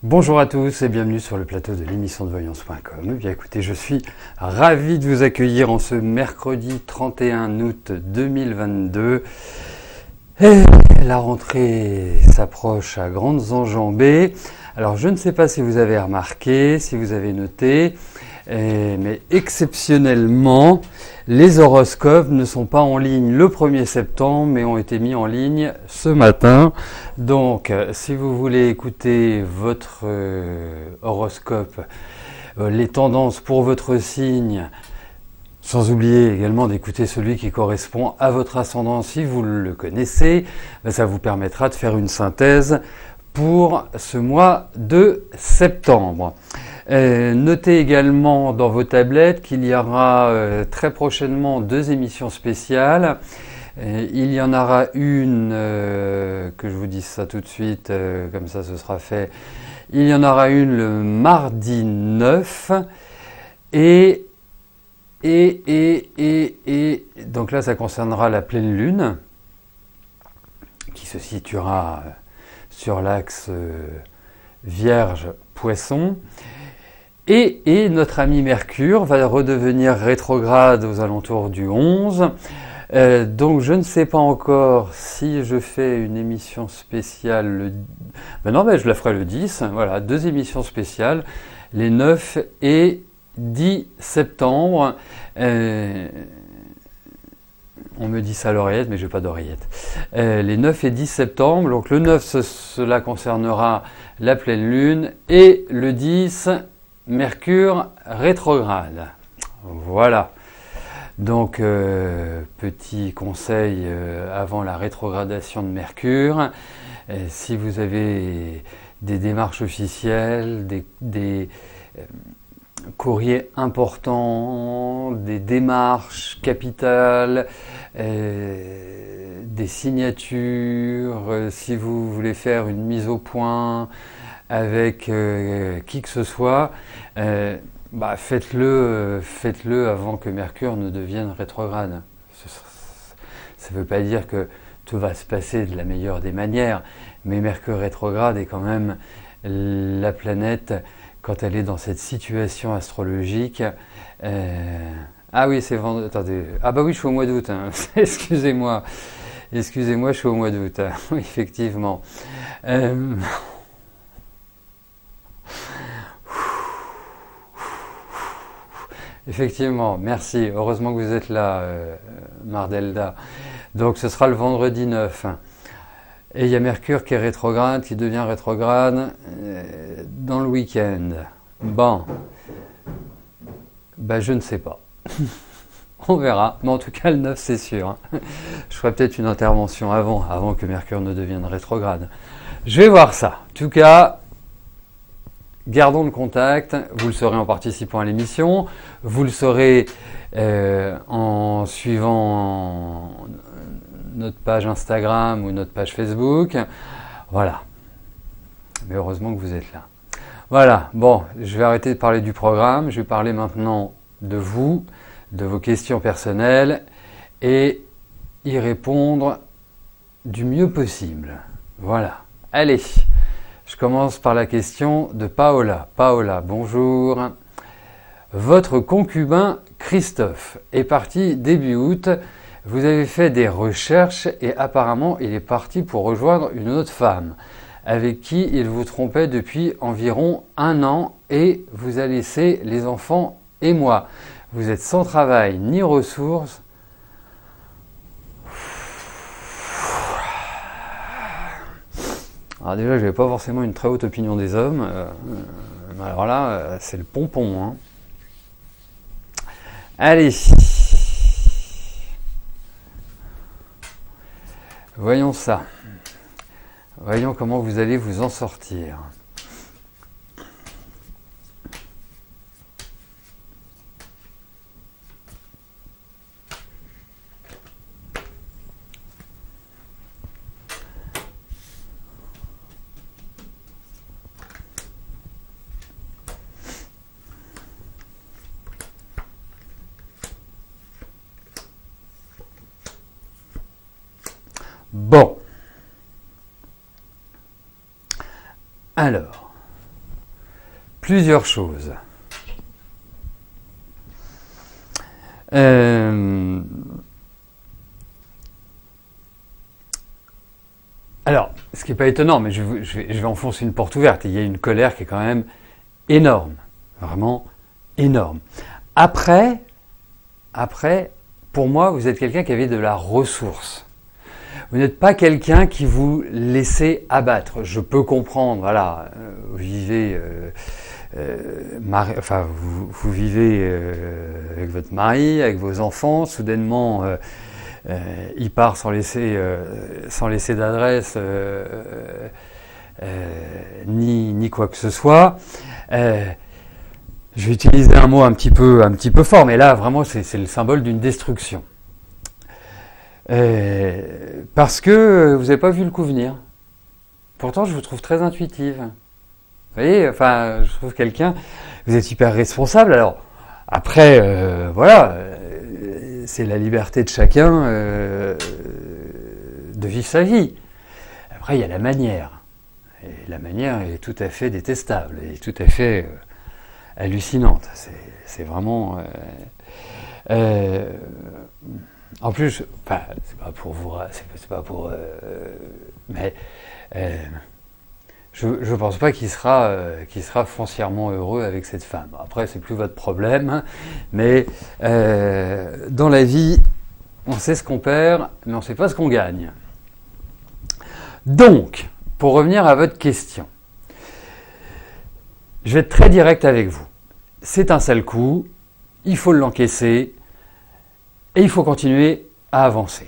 Bonjour à tous et bienvenue sur le plateau de l'émission de voyance.com. Eh bien écoutez, je suis ravi de vous accueillir en ce mercredi 31 août 2022. Et la rentrée s'approche à grandes enjambées. Alors je ne sais pas si vous avez remarqué, si vous avez noté, mais exceptionnellement, les horoscopes ne sont pas en ligne le 1er septembre, mais ont été mis en ligne ce matin. Donc, si vous voulez écouter votre horoscope, les tendances pour votre signe, sans oublier également d'écouter celui qui correspond à votre ascendant si vous le connaissez, ça vous permettra de faire une synthèse pour ce mois de septembre. Notez également dans vos tablettes qu'il y aura très prochainement 2 émissions spéciales. Il y en aura une, que je vous dise ça tout de suite, comme ça ce sera fait. Il y en aura une le mardi 9 et donc là ça concernera la pleine lune qui se situera sur l'axe Vierge-Poisson. Et notre ami Mercure va redevenir rétrograde aux alentours du 11. Donc je ne sais pas encore si je fais une émission spéciale. Je la ferai le 10. Voilà, 2 émissions spéciales, les 9 et 10 septembre. On me dit ça à l'oreillette, mais je n'ai pas d'oreillette. Les 9 et 10 septembre. Donc le 9, cela concernera la pleine lune. Et le 10, Mercure rétrograde. Voilà. Donc, petit conseil avant la rétrogradation de Mercure. Si vous avez des démarches officielles, des courriers importants, des démarches capitales, des signatures, si vous voulez faire une mise au point avec qui que ce soit, faites-le avant que Mercure ne devienne rétrograde. Ça ne veut pas dire que tout va se passer de la meilleure des manières, mais Mercure rétrograde est quand même la planète, quand elle est dans cette situation astrologique. Ah oui, c'est vendredi. Attendez. Ah bah oui, je suis au mois d'août. Hein. Excusez-moi, je suis au mois d'août. Oui, effectivement. Effectivement, merci. Heureusement que vous êtes là, Mardelda. Donc ce sera le vendredi 9. Et il y a Mercure qui est rétrograde, qui devient rétrograde dans le week-end. Bon. Je ne sais pas. On verra. Mais en tout cas, le 9, c'est sûr. Hein. Je ferai peut-être une intervention avant que Mercure ne devienne rétrograde. Je vais voir ça. En tout cas, gardons le contact. Vous le saurez en participant à l'émission. Vous le saurez en suivant notre page Instagram ou notre page Facebook. Voilà. Mais heureusement que vous êtes là. Voilà. Bon, je vais arrêter de parler du programme. Je vais parler maintenant de vous, de vos questions personnelles et y répondre du mieux possible. Voilà. Allez. Je commence par la question de Paola. Paola, bonjour. Votre concubin Christophe est parti début août. Vous avez fait des recherches et apparemment il est parti pour rejoindre une autre femme avec qui il vous trompait depuis environ 1 an et vous a laissé les enfants et moi. Vous êtes sans travail ni ressources. Alors déjà, je n'avais pas forcément une très haute opinion des hommes. Alors là, c'est le pompon. Hein. Allez. Voyons ça. Voyons comment vous allez vous en sortir. Bon. Alors, plusieurs choses. Alors, ce qui n'est pas étonnant, mais je vais enfoncer une porte ouverte. Il y a une colère qui est quand même énorme, vraiment énorme. Après, pour moi, vous êtes quelqu'un qui avait de la ressource. Vous n'êtes pas quelqu'un qui vous laissez abattre. Je peux comprendre, voilà, vous vivez, vous vivez avec votre mari, avec vos enfants, soudainement, il part sans laisser d'adresse ni quoi que ce soit. Je vais utiliser un mot un petit peu fort, mais là, vraiment, c'est le symbole d'une destruction. Parce que vous n'avez pas vu le coup venir. Pourtant, je vous trouve très intuitive. Vous voyez, enfin, je trouve quelqu'un, vous êtes hyper responsable. Alors, après, voilà, c'est la liberté de chacun de vivre sa vie. Après, il y a la manière. Et la manière est tout à fait détestable et tout à fait hallucinante. C'est vraiment... en plus, enfin, c'est pas pour vous... C'est pas pour... mais... je pense pas qu'il sera foncièrement heureux avec cette femme. Après, c'est plus votre problème, mais dans la vie, on sait ce qu'on perd, mais on sait pas ce qu'on gagne. Donc, pour revenir à votre question, je vais être très direct avec vous. C'est un sale coup, il faut l'encaisser, et il faut continuer à avancer.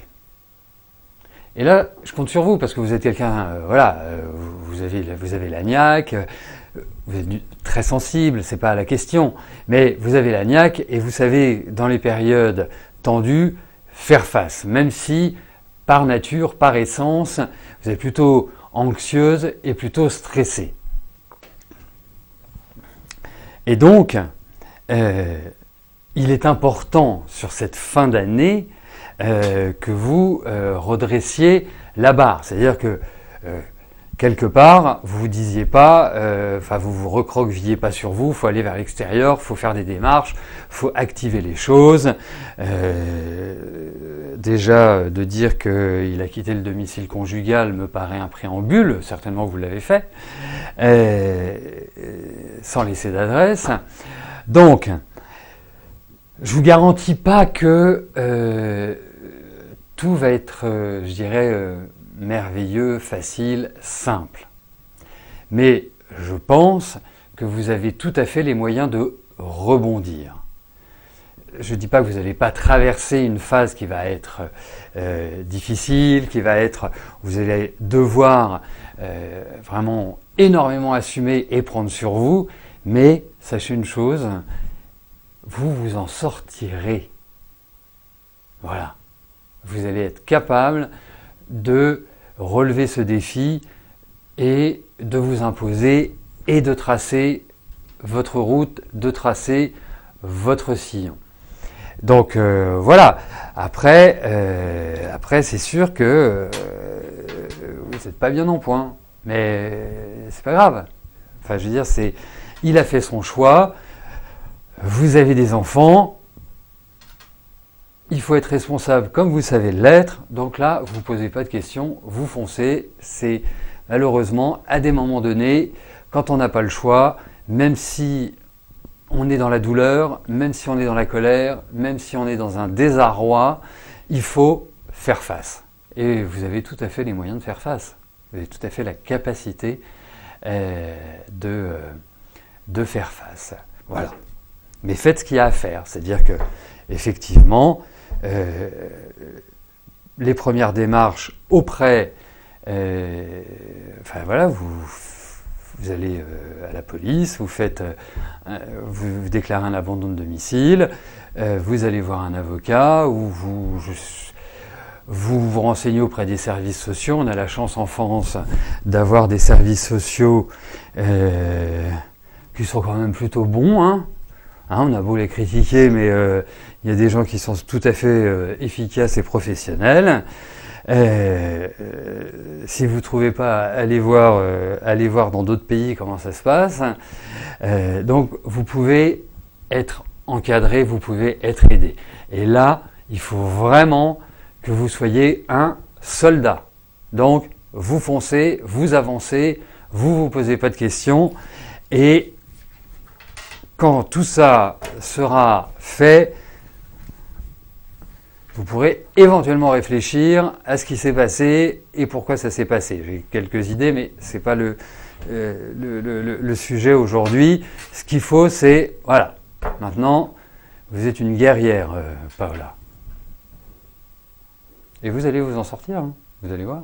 Et là, je compte sur vous parce que vous êtes quelqu'un, voilà, vous avez la niaque, vous êtes très sensible, c'est pas la question, mais vous avez la niaque et vous savez, dans les périodes tendues, faire face, même si, par nature, par essence, vous êtes plutôt anxieuse et plutôt stressée. Et donc, il est important sur cette fin d'année que vous redressiez la barre. C'est-à-dire que quelque part, vous vous disiez pas, vous vous recroquevillez pas sur vous, il faut aller vers l'extérieur, il faut faire des démarches, il faut activer les choses. Déjà, de dire qu'il a quitté le domicile conjugal me paraît un préambule, certainement que vous l'avez fait, sans laisser d'adresse. Donc, je vous garantis pas que tout va être, je dirais, merveilleux, facile, simple. Mais je pense que vous avez tout à fait les moyens de rebondir. Je ne dis pas que vous n'allez pas traverser une phase qui va être difficile, vous allez devoir vraiment énormément assumer et prendre sur vous, mais sachez une chose, vous en sortirez. Voilà. Vous allez être capable de relever ce défi et de vous imposer et de tracer votre route, de tracer votre sillon. Donc voilà. Après c'est sûr que vous n'êtes pas bien en point, mais c'est pas grave. Enfin, je veux dire, il a fait son choix. Vous avez des enfants. Il faut être responsable comme vous savez l'être. Donc là, vous ne posez pas de questions, vous foncez. C'est malheureusement à des moments donnés, quand on n'a pas le choix, même si on est dans la douleur, même si on est dans la colère, même si on est dans un désarroi, il faut faire face. Et vous avez tout à fait les moyens de faire face. Vous avez tout à fait la capacité de faire face. Voilà. Mais faites ce qu'il y a à faire. C'est-à-dire que, effectivement, les premières démarches auprès, voilà, vous allez à la police, vous déclarez un abandon de domicile, vous allez voir un avocat, ou vous vous renseignez auprès des services sociaux. On a la chance en France d'avoir des services sociaux qui sont quand même plutôt bons, hein. On a beau les critiquer, mais il y a des gens qui sont tout à fait efficaces et professionnels. si vous ne trouvez pas, allez voir dans d'autres pays comment ça se passe. Donc vous pouvez être encadré, vous pouvez être aidé. Et là, il faut vraiment que vous soyez un soldat. Donc vous foncez, vous avancez, vous posez pas de questions. Et quand tout ça sera fait, vous pourrez éventuellement réfléchir à ce qui s'est passé et pourquoi ça s'est passé. J'ai quelques idées, mais ce n'est pas le sujet aujourd'hui. Ce qu'il faut, c'est, voilà, maintenant, vous êtes une guerrière, Paola. Et vous allez vous en sortir, hein, vous allez voir.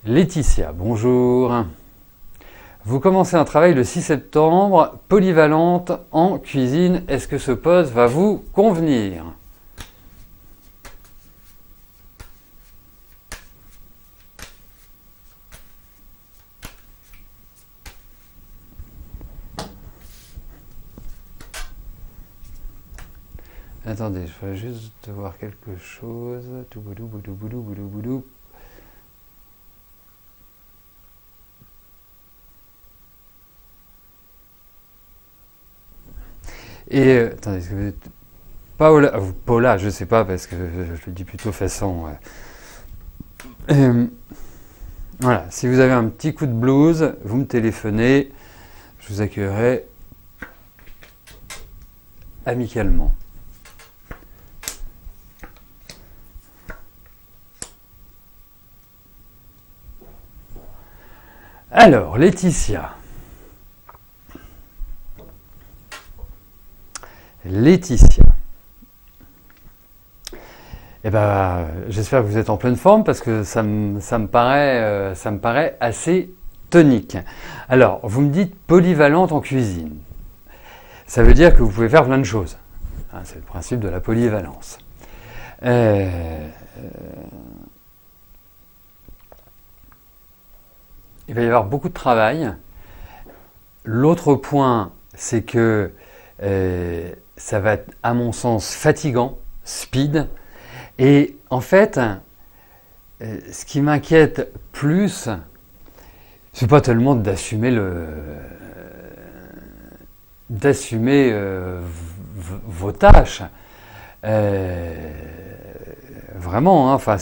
Laetitia, bonjour. Vous commencez un travail le 6 septembre, polyvalente en cuisine. Est-ce que ce poste va vous convenir? Attendez, je voudrais juste voir quelque chose. Tout boudou, boudou, boudou, boudou, boudou. Et attendez, est-ce que vous êtes Paola, Paula, je sais pas parce que je le dis plutôt façon. Voilà, si vous avez un petit coup de blues, vous me téléphonez, je vous accueillerai amicalement. Alors, Laetitia. Laetitia. Eh ben, j'espère que vous êtes en pleine forme parce que ça me paraît assez tonique. Alors, vous me dites polyvalente en cuisine. Ça veut dire que vous pouvez faire plein de choses. C'est le principe de la polyvalence. Il va y avoir beaucoup de travail. L'autre point, c'est que ça va être, à mon sens, fatigant, speed. Et en fait, ce qui m'inquiète plus, c'est pas tellement d'assumer vos tâches. Vraiment, hein, enfin,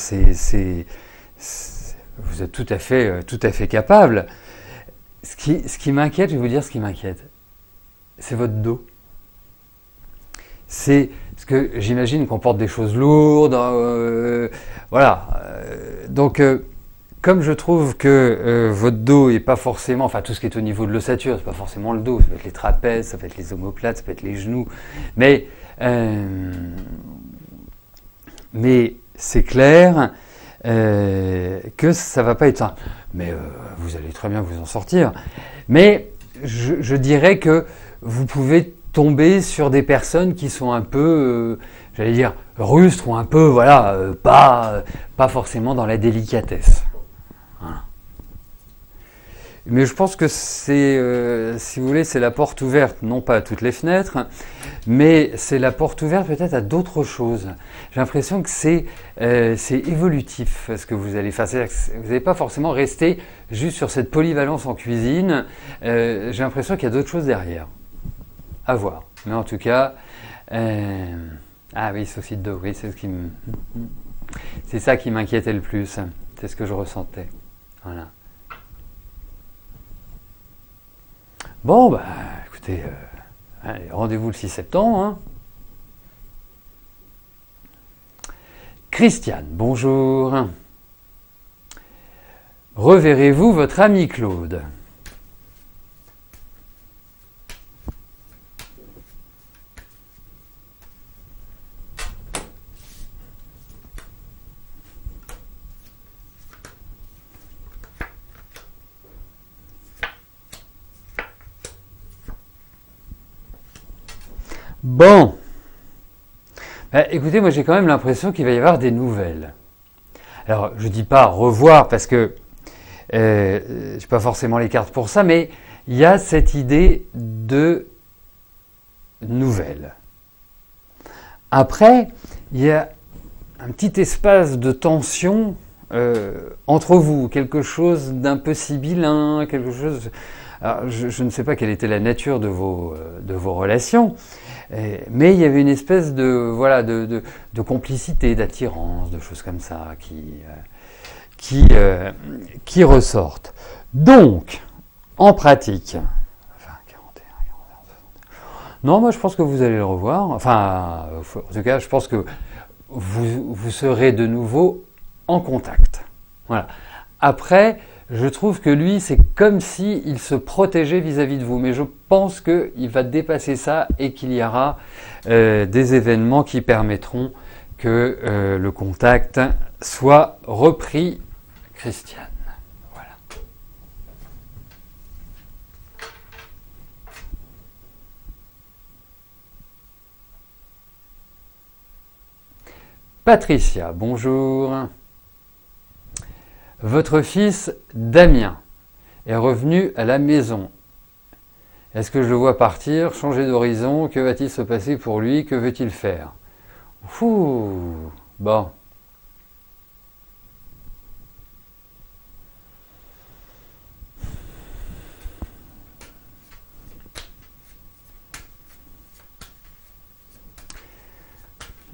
vous êtes tout à fait capable. Ce qui m'inquiète, je vais vous dire ce qui m'inquiète, c'est votre dos. C'est parce que j'imagine qu'on porte des choses lourdes, voilà. Donc, comme je trouve que votre dos est pas forcément, enfin tout ce qui est au niveau de l'ossature, c'est pas forcément le dos, ça peut être les trapèzes, ça peut être les omoplates, ça peut être les genoux, mais c'est clair que ça va pas être ça. Mais vous allez très bien vous en sortir. Mais je dirais que vous pouvez tomber sur des personnes qui sont un peu, j'allais dire, rustres ou un peu, voilà, pas forcément dans la délicatesse. Voilà. Mais je pense que c'est, si vous voulez, c'est la porte ouverte, non pas à toutes les fenêtres, mais c'est la porte ouverte peut-être à d'autres choses. J'ai l'impression que c'est évolutif ce que vous allez faire. Vous n'allez pas forcément rester juste sur cette polyvalence en cuisine. J'ai l'impression qu'il y a d'autres choses derrière. À voir. Mais en tout cas, ah oui, souci de dos, oui, c'est ça qui m'inquiétait le plus. C'est ce que je ressentais. Voilà. Bon, bah, écoutez, allez, rendez-vous le 6 septembre. Hein. Christiane, bonjour. Reverrez-vous votre ami Claude? Bon, écoutez, moi j'ai quand même l'impression qu'il va y avoir des nouvelles. Alors je dis pas revoir parce que Je n'ai pas forcément les cartes pour ça, mais il y a cette idée de nouvelle. Après, il y a un petit espace de tension entre vous, quelque chose d'un peu sibyllin, quelque chose... Alors, je ne sais pas quelle était la nature de vos relations, mais il y avait une espèce de complicité, d'attirance, de choses comme ça qui ressortent. Donc, en pratique, enfin 41, 41, non, moi je pense que vous allez le revoir. Enfin, en tout cas, je pense que vous serez de nouveau en contact. Voilà. Après, je trouve que lui, c'est comme si il se protégeait vis-à-vis de vous. Mais je pense qu'il va dépasser ça et qu'il y aura des événements qui permettront que le contact soit repris. Christiane, voilà. Patricia, bonjour. Votre fils Damien est revenu à la maison. Est-ce que je le vois partir, changer d'horizon? Que va-t-il se passer pour lui? Que veut-il faire? Ouh, bon.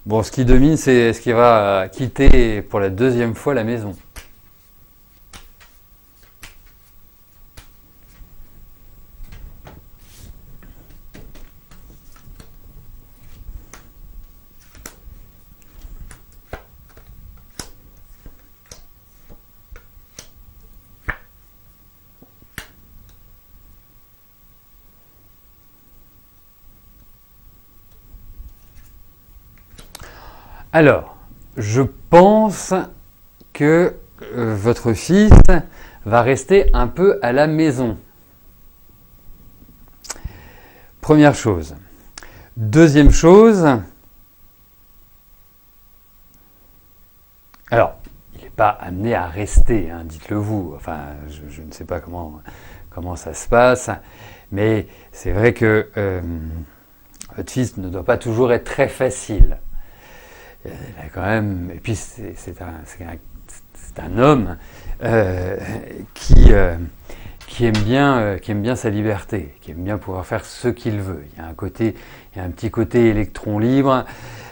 Bon, ce qui domine, c'est est-ce qu'il va quitter pour la deuxième fois la maison? Alors, je pense que votre fils va rester un peu à la maison. Première chose. Deuxième chose, alors, il n'est pas amené à rester, hein, dites-le vous. Enfin, je ne sais pas comment ça se passe, mais c'est vrai que votre fils ne doit pas toujours être très facile. Il a quand même, et puis c'est un homme qui aime bien sa liberté, qui aime bien pouvoir faire ce qu'il veut. Il y a un petit côté électron libre,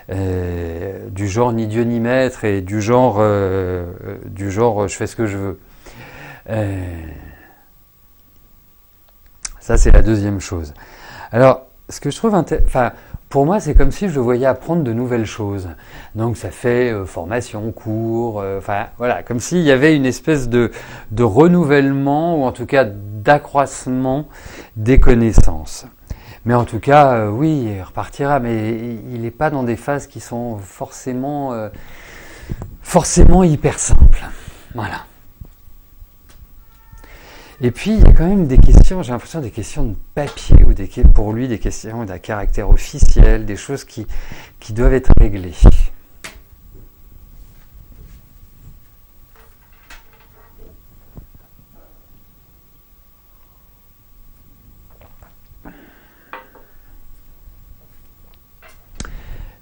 du genre ni Dieu ni maître, et du genre je fais ce que je veux. Ça, c'est la deuxième chose. Alors, ce que je trouve pour moi, c'est comme si je le voyais apprendre de nouvelles choses. Donc, ça fait formation, cours, voilà, comme s'il y avait une espèce de renouvellement, ou en tout cas d'accroissement des connaissances. Mais en tout cas, oui, il repartira, mais il n'est pas dans des phases qui sont forcément hyper simples. Voilà. Et puis, il y a quand même des questions, j'ai l'impression des questions de papier, ou pour lui des questions d'un caractère officiel, des choses qui doivent être réglées.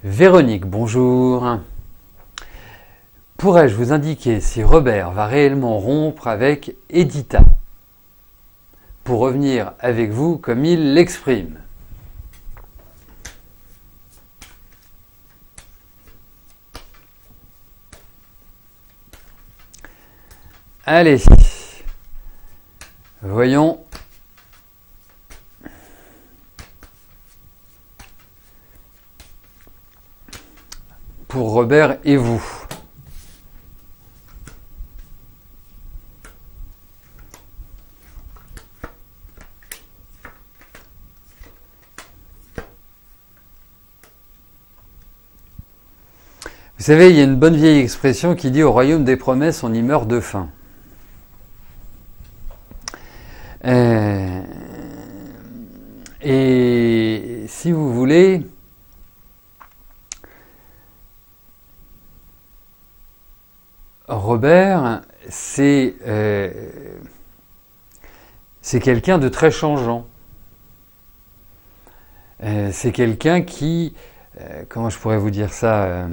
Véronique, bonjour. Pourrais-je vous indiquer si Robert va réellement rompre avec Edita pour revenir avec vous comme il l'exprime? Allez, voyons. Pour Robert et vous. Vous savez, il y a une bonne vieille expression qui dit « Au royaume des promesses, on y meurt de faim ». Et si vous voulez, Robert, c'est c'est quelqu'un de très changeant. C'est quelqu'un qui, comment je pourrais vous dire ça,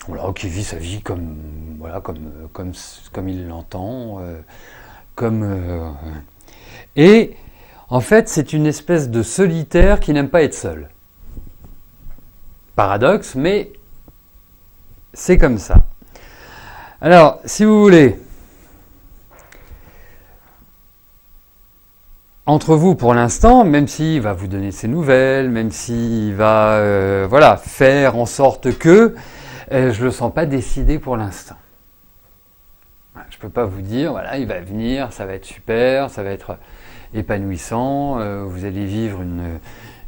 voilà, qui vit sa vie comme, voilà, comme il l'entend, et en fait, c'est une espèce de solitaire qui n'aime pas être seul. Paradoxe, mais c'est comme ça. Alors, si vous voulez, entre vous pour l'instant, même s'il va vous donner ses nouvelles, même s'il va voilà, faire en sorte que, je le sens pas décidé pour l'instant. Je peux pas vous dire, voilà, il va venir, ça va être super, ça va être épanouissant, vous allez vivre une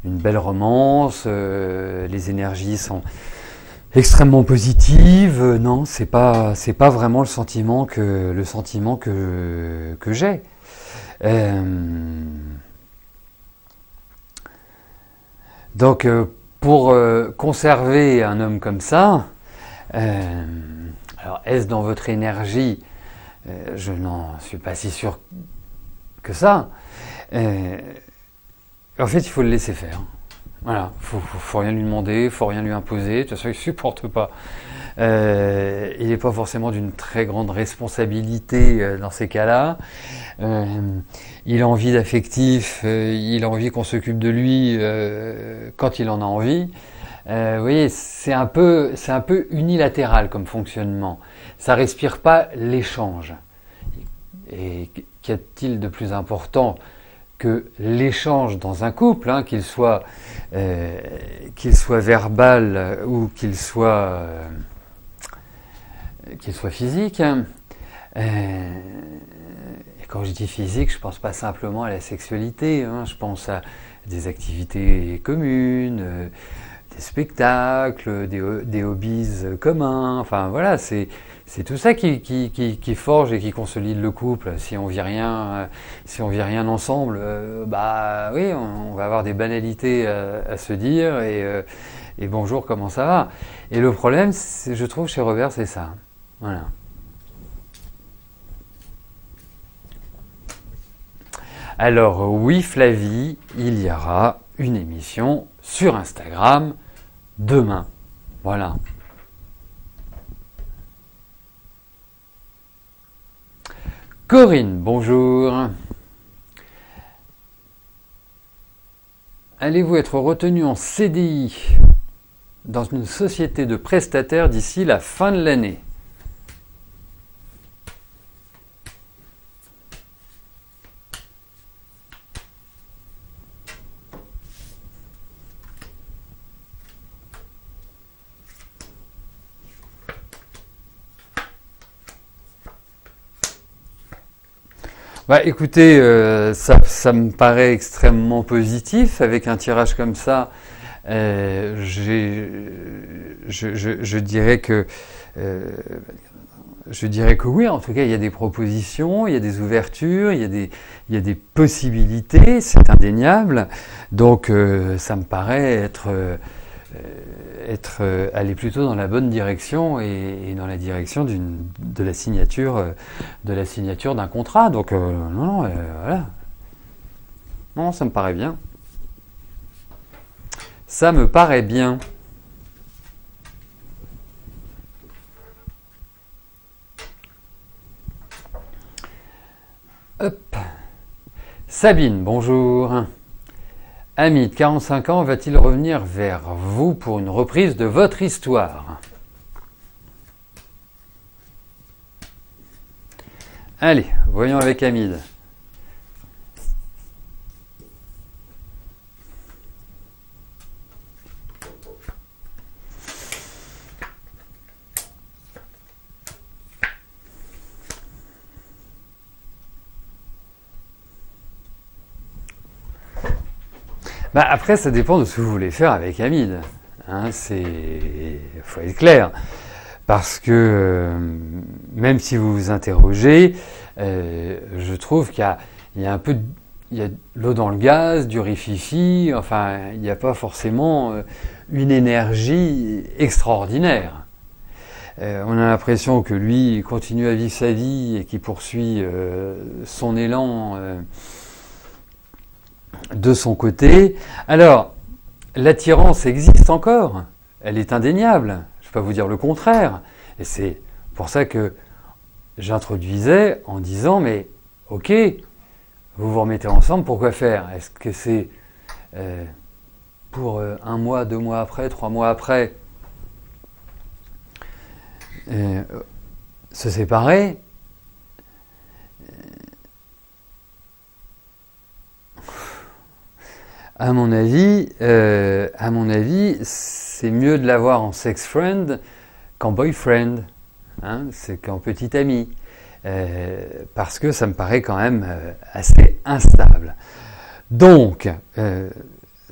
belle romance, les énergies sont extrêmement positives. Non, c'est pas vraiment le sentiment que j'ai. Donc pour conserver un homme comme ça, alors est-ce dans votre énergie? Je n'en suis pas si sûr que ça. En fait, il faut le laisser faire. Voilà, faut rien lui demander, faut rien lui imposer. De toute façon, il supporte pas. Il n'est pas forcément d'une très grande responsabilité dans ces cas-là. Il a envie d'affectif, il a envie qu'on s'occupe de lui quand il en a envie. Vous voyez, c'est un peu unilatéral comme fonctionnement. Ça respire pas l'échange. Et qu'y a-t-il de plus important que l'échange dans un couple, hein, qu'il soit verbal ou qu'il soit physique. Et quand je dis physique, je pense pas simplement à la sexualité, hein, je pense à des activités communes, des spectacles, des hobbies communs. Enfin voilà, c'est tout ça qui forge et qui consolide le couple. Si on vit rien ensemble, bah oui, on va avoir des banalités à se dire et bonjour, comment ça va? Et le problème, je trouve chez Robert, c'est ça. Voilà. Alors oui, Flavie, il y aura une émission sur Instagram demain. Voilà. Corinne, bonjour. Allez-vous être retenu en CDI dans une société de prestataires d'ici la fin de l'année? Bah écoutez, ça me paraît extrêmement positif. Avec un tirage comme ça, je dirais que oui. En tout cas, il y a des propositions, il y a des ouvertures, il y a des possibilités, c'est indéniable. Donc ça me paraît aller plutôt dans la bonne direction et dans la direction de la signature d'un contrat. Donc voilà. Non, ça me paraît bien. Ça me paraît bien. Hop. Sabine, bonjour. Ami de 45 ans va-t-il revenir vers vous pour une reprise de votre histoire? Allez, voyons avec Hamid. Bah après, ça dépend de ce que vous voulez faire avec Hamid. Hein, faut être clair. Parce que même si vous vous interrogez, je trouve qu'il y a un peu, il y a de l'eau dans le gaz, du rififi. Enfin, il n'y a pas forcément une énergie extraordinaire. On a l'impression que lui il continue à vivre sa vie et qu'il poursuit son élan de son côté. Alors, l'attirance existe encore, elle est indéniable, je ne vais pas vous dire le contraire, et c'est pour ça que j'introduisais en disant, mais ok, vous vous remettez ensemble, pourquoi faire? Est-ce que c'est pour 1 mois, 2 mois après, 3 mois après se séparer? À mon avis, c'est mieux de l'avoir en sex friend qu'en boyfriend, hein, c'est qu'en petit ami, parce que ça me paraît quand même assez instable. Donc,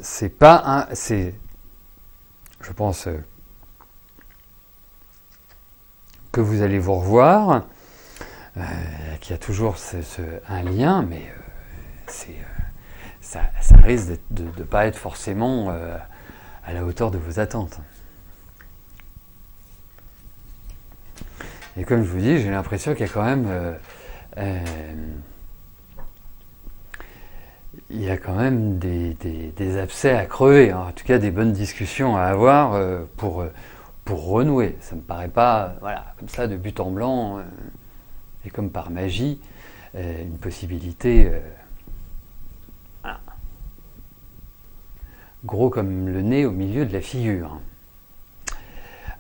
c'est pas je pense que vous allez vous revoir, qu'il y a toujours un lien, mais ça risque de ne pas être forcément à la hauteur de vos attentes. Et comme je vous dis, j'ai l'impression qu'il y a quand même des abcès à crever, hein. En tout cas des bonnes discussions à avoir pour renouer. Ça ne me paraît pas, voilà, comme ça de but en blanc et comme par magie, une possibilité voilà, gros comme le nez au milieu de la figure.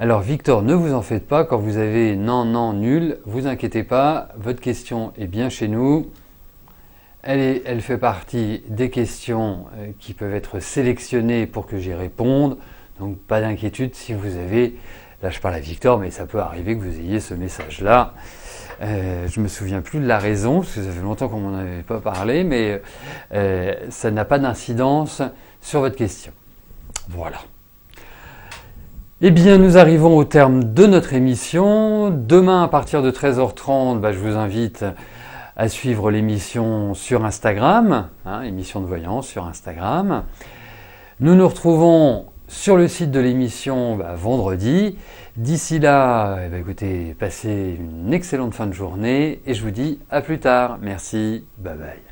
Alors Victor, ne vous en faites pas, quand vous avez non, non, nul, vous inquiétez pas, votre question est bien chez nous. Elle fait partie des questions qui peuvent être sélectionnées pour que j'y réponde. Donc pas d'inquiétude si vous avez, là je parle à Victor, mais ça peut arriver que vous ayez ce message-là. Je me souviens plus de la raison, parce que ça fait longtemps qu'on m'en avait pas parlé, mais ça n'a pas d'incidence sur votre question. Voilà. Eh bien, nous arrivons au terme de notre émission. Demain, à partir de 13h30, je vous invite à suivre l'émission sur Instagram, hein, émission de voyance sur Instagram. Nous nous retrouvons sur le site de l'émission vendredi. D'ici là, écoutez, passez une excellente fin de journée et je vous dis à plus tard. Merci, bye bye.